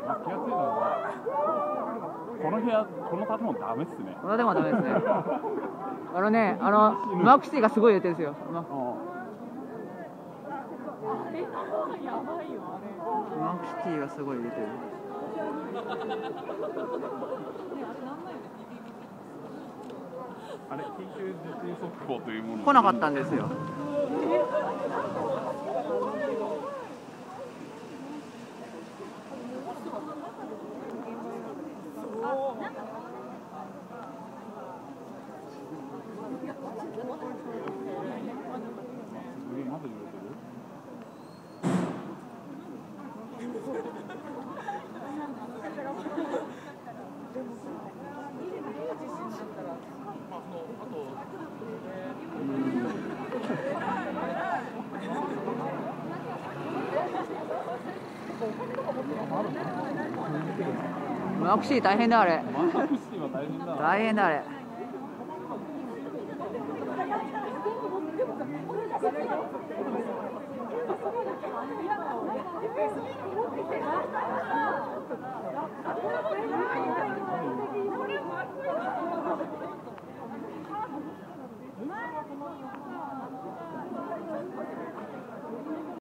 気がついたのは、この部屋、この建物ダメっすね。この建物ダメですね。マークシティがすごい入れてるんですよ。マークシティがすごい入れてる。あれ、緊急地震速報というもの来なかったんですよ。まだ揺れてる？マークシティ大変だあれ。マークシティは大変だ。大変だあれ。